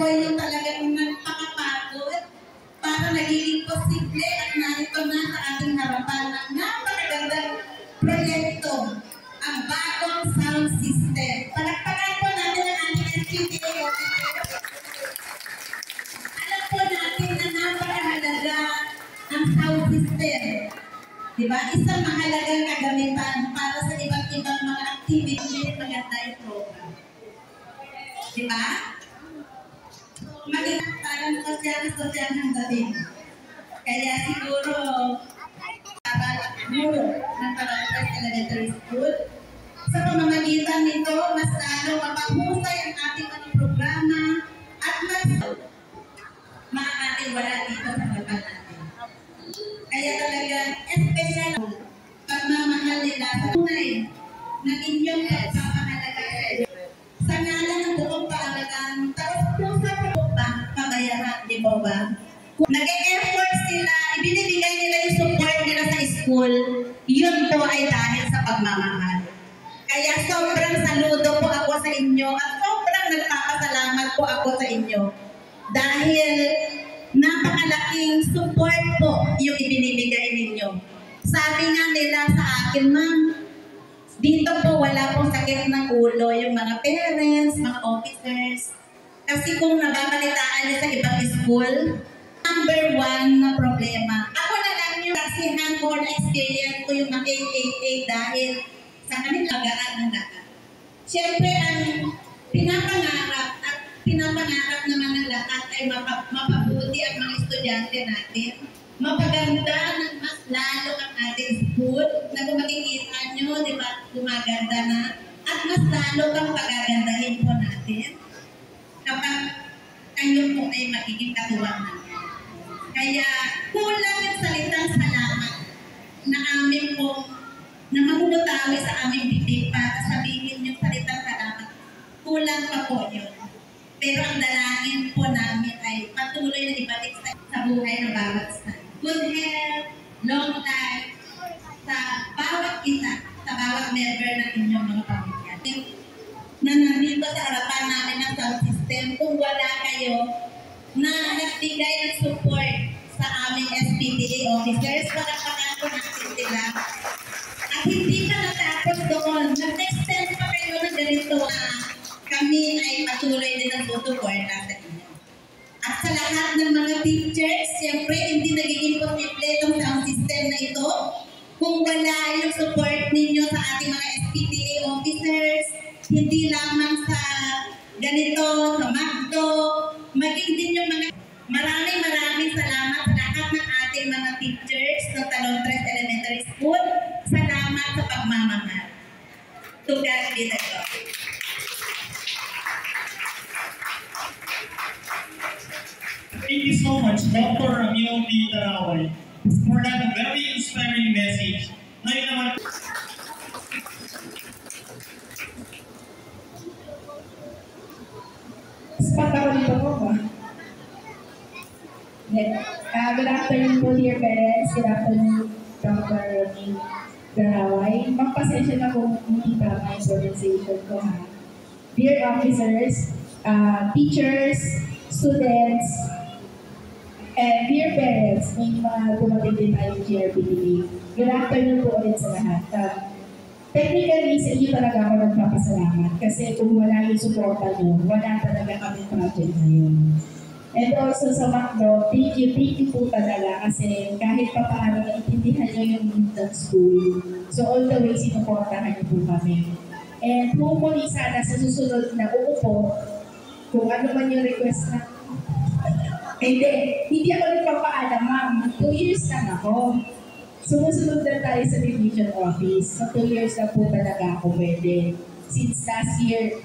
po yung talagang nagpakapagod para nagiging posible at narito na sa ating harapan ng napakagandang proyekto, ang bagong sound system. Palakpakan po natin ang ating SPTA officer. Alam po natin na napakahalaga ang sound system. Diba? Isang mahalagang kagamitan para sa iba't ibang mga activity at maganda yung program. Diba? Maging parang sosyal ng gabi. Kaya siguro, para guro ng Talontres Elementary School, sa pamamagitan nito, mas lalo mapahusay ang ating mga programa at mas maaating wala dito sa harapan natin. Kaya talaga, espesyal pagmamahal nila sa tunay ng inyong pagpapahalaga sa ngalan ng buong paaralan, tapos pusa po ba pabayaran, di ba ba? Nag-e-effort sila, ibinibigay nila yung support nila sa school, yun po ay dahil sa pagmamahal. Kaya sobrang saludo po ako sa inyo at sobrang nagpapasalamat po ako sa inyo dahil napakalaking support po yung ibinibigay ninyo. Sabi nga nila sa akin, ma'am, dito po wala pong sakit ng ulo yung mga parents, mga officers. Kasi kung nababalitaan niyo sa ibang school, number one na problema. Ako na lang yung kasi hands-on experience ko yung mga 888 dahil sa kanila lagaan ng lahat. Siyempre, ang pinapangarap naman ng lahat ay mapabuti ang mga estudyante natin. Mapaganda ng mas lalo ang ating school na kung makikita nyo, di ba, gumaganda na at mas lalo kang pagagandahin po natin kapag kayo po ay magiging katuwang natin. Kaya kulang yung salitang salamat na amin po na mamumutawi sa aming bibig para sabihin yung salitang salamat. Kulang pa po yun. Pero ang dalangin po namin ay patuloy na ibalik sa buhay ng bawat isa. Good health, long life, sa bawat isa, sa bawat member ng inyong mga pamilya. Na nandito sa harapan namin ng sound system, kung wala kayo na nagbigay ng support sa aming SPTA officers, palakpakan po natin sila. At hindi pa natapos doon, nag-extend pa kayo ng ganito na kami ay patuloy din ang tutuporta sa inyo. At sa lahat ng mga teachers, siyempre hindi nagiging posible itong sound system na ito kung wala yung support ninyo sa ating mga SPTA officers, hindi lamang sa ganito, sa MAGDO, maging din yung mga maraming salamat sa lahat ng ating mga teachers ng Talontres Elementary School. Salamat sa pagmamahal. To God be the glory. Thank you so much, Dr. Ramil P. Taraway, for that very inspiring message. Ngayon naman, good afternoon po, dear parents. Good afternoon, Dr. Ramil Taraway. Magpasensya na kung hindi pa ang pronunciation ko, ha. Dear officers, teachers, students, and dear parents, may mga dumating din tayong GRPTV. Good afternoon po ulit sa lahat. Technically, sa inyo talaga ako nagpapasalamat kasi kung wala yung suporta nyo, wala talaga kami project na yun. And also sa MAGDO, thank you po talaga kasi kahit pa paano naiintindihan nyo yung need ng school. So all the way, sinuportahan nyo po kami. And hopefully sana sa susunod na uupo, kung ano man yung request na hindi ako nagpapaalam, ma'am. 2 years lang ako. Sumusunod na tayo sa division office. So 2 years na po talaga ako pwede. Since last year,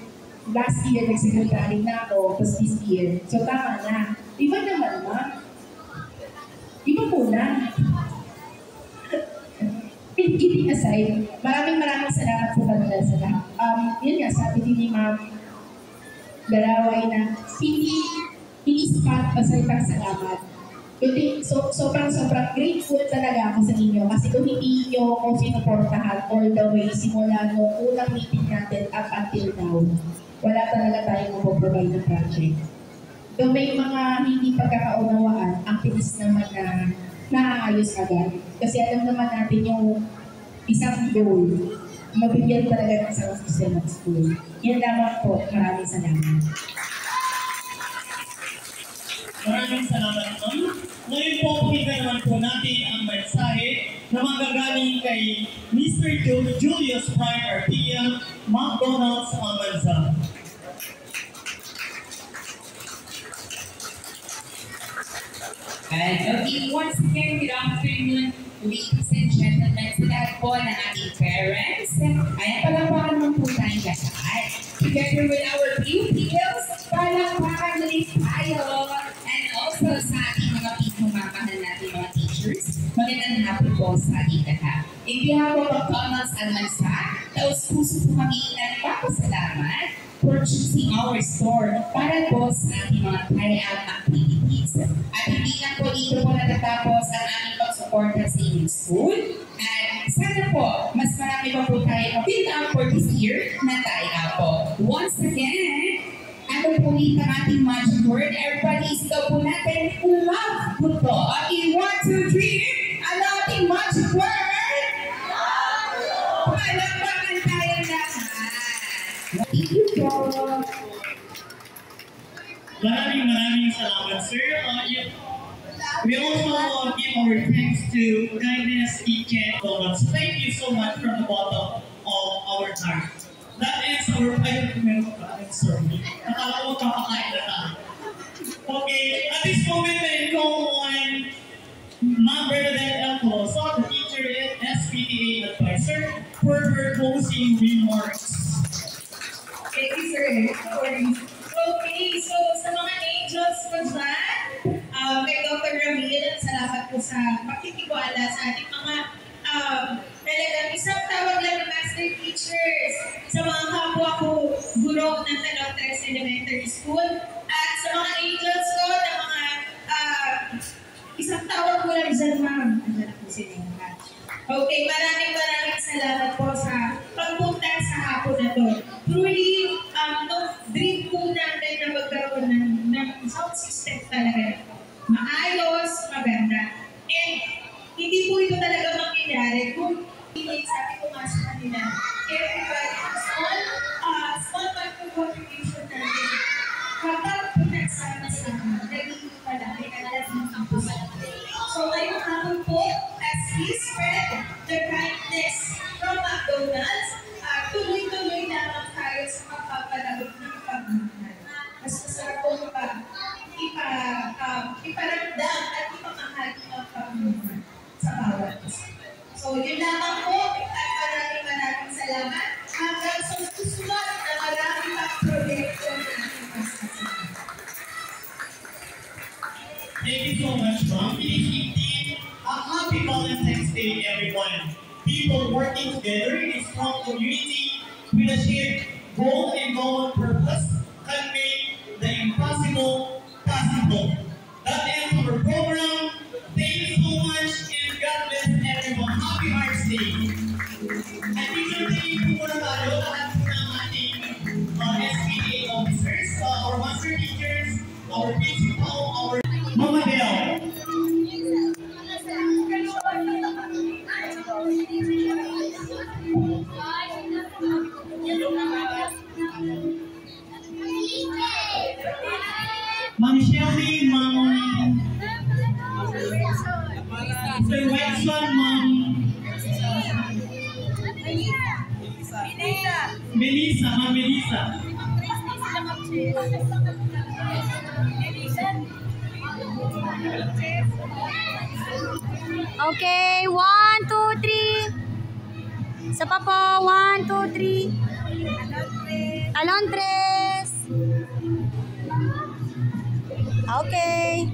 nag-secretary na ako, tapos this year. So tama na. Iba naman, ma'am. Iba po na. Kidding aside, maraming salamat po talaga sa lahat. Yun nga, sabi din ni Ma'am Taraway na ini-spot pa sa itang salamat. Sobrang grateful talaga ako sa inyo kasi kung hindi nyo ako sinuportahan all the way simula nung unang meeting natin up until now, wala talaga tayong mapoprovide na project. Though may mga hindi pagkakaunawaan, ang pilis naman na naaayos agad. Kasi alam naman natin yung isang goal, mabigyan talaga ng isang system of school. Yan lamang po. Maraming salamat. Maraming salamat, ma'am. Ngayon po, pakinggan naman po natin ang mensahe na manggagaling kay Mr. Julius Prime Artia, McDonald's Almanza. Okay, once again, good afternoon, ladies and gentlemen, sa lahat po ng ating parents. Ayan, palakpakan mo po tayong lahat. Together with our pupils, palakpakan ulit tayo. And also sa ating mga pinumamahan natin mga teachers, magandang hapon po sa ating lahat. In behalf of McDonald's Almanza, taos-puso po kami nagpapasalamat for choosing our store para po sa ating mga carry-out activities. At hindi lang po dito po natatapos ang aming pagsuporta sa inyong school. At sana po, mas marami pa po tayo ma-build up for this year na tayo po. Once again, ano po dito ang ating magic word? Everybody, ito po natin, love po to. Okay, 1, 2, 3, ano ating magic word? Palakpakan tayo lahat. Thank you po. Maraming salamat, sir. We also give our thanks to Kindness Teacher Thomas. Thank you so much from the bottom of our heart. That ends our sorry. Nakala ko papakain na tayo. Okay, at this moment, I call on Ma'am Bernadette Alcosa, the teacher and SPTA advisor, for her closing remarks. Thank you, sir. Okay, so sa mga angels ko dyan, kay Dr. Ramil, salamat po sa pakikibala sa ating mga talagang isang tawag lang ng master teachers sa mga kapwa ko guro ng Talon-Tres Elementary School at sa mga angels ko na mga isang tawag ko lang dyan, ma'am. Andyan po sila. Okay, maraming salamat po sa pagpunta sa hapon na to. Truly, dream po natin na magkaroon ng sound system talaga. Maayos, maganda. And hindi po ito talaga mangyayari kung hindi sabi ko nga sa kanila. Everybody, small contribution natin. Kapag pinagsama-sama, naging malaki ang ating campus. So ngayong hapon po, as we spread the kindness from McDonald's, tuloy-tuloy lamang tayo sa magpapalabot ng pagmamahal. Mas masarap po iparamdam at ipamahagi ng pagmamahal sa bawat isa. So yun lamang po, at maraming salamat. Hanggang sa susunod na marami pang proyekto na ating pasasabi. Thank you so much, Mom. It is indeed a happy Valentine's Day, everyone. People working together in a strong community with a shared goal and common purpose can make the impossible possible. That ends our program. Thank you so much and God bless everyone. Happy Hearts Day. At teacher-taking po muna tayo lahat po ng ating SPTA officers, our master teachers, our principal, our Mama Del. Ma'am Shelly, Ma'am Sir Wexon, Ma'am Melissa, Ma'am Melissa. Okay, 1, 2, 3. Isa pa po, 1, 2, 3. Talon-Tres. Okay.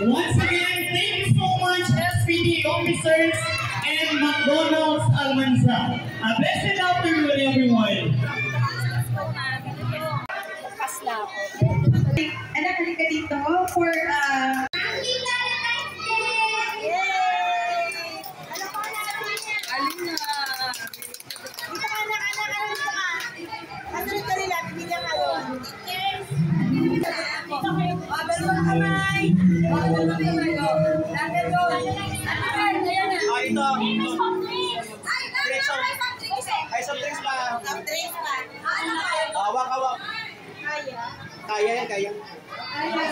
Once again, thank you so much, SPD officers and McDonald's Almanza. A blessed afternoon, everyone. Anak, halika dito for Ano ka nila, bibigyan kayo. Ito. Ay, some drinks pa. Hawak. Kaya yan, kaya.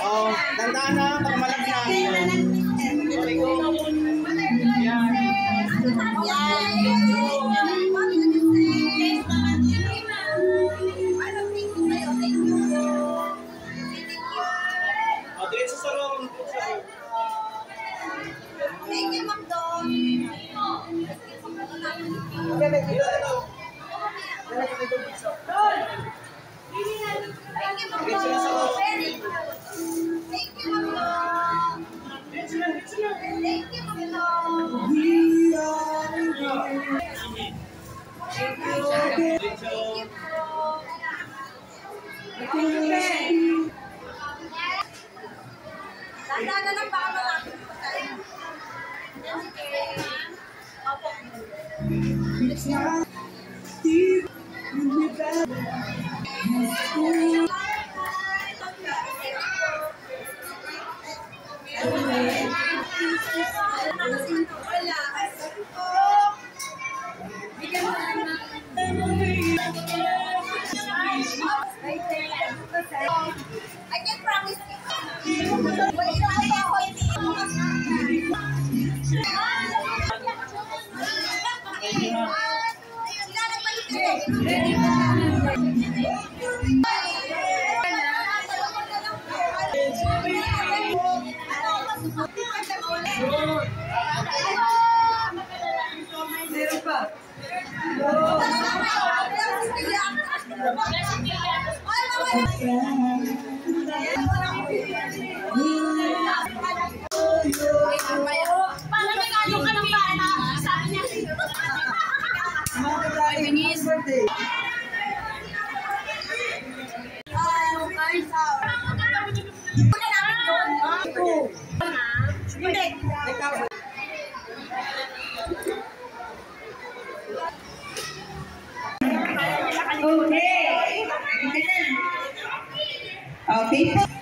Oh, tandaan na, pag malaki na. Okay, go. Yan. Oh, diretso sa room. Thank you, Ma'am Don. Diretso na sa room. Thank you, Ma'am Don. Thank you, Ma'am Don. Tanda na baka malapit po tayo. I can promise you. Wait, ako hindi. Parang nagano ka ng bata. Sabi niya. Okay. Okay.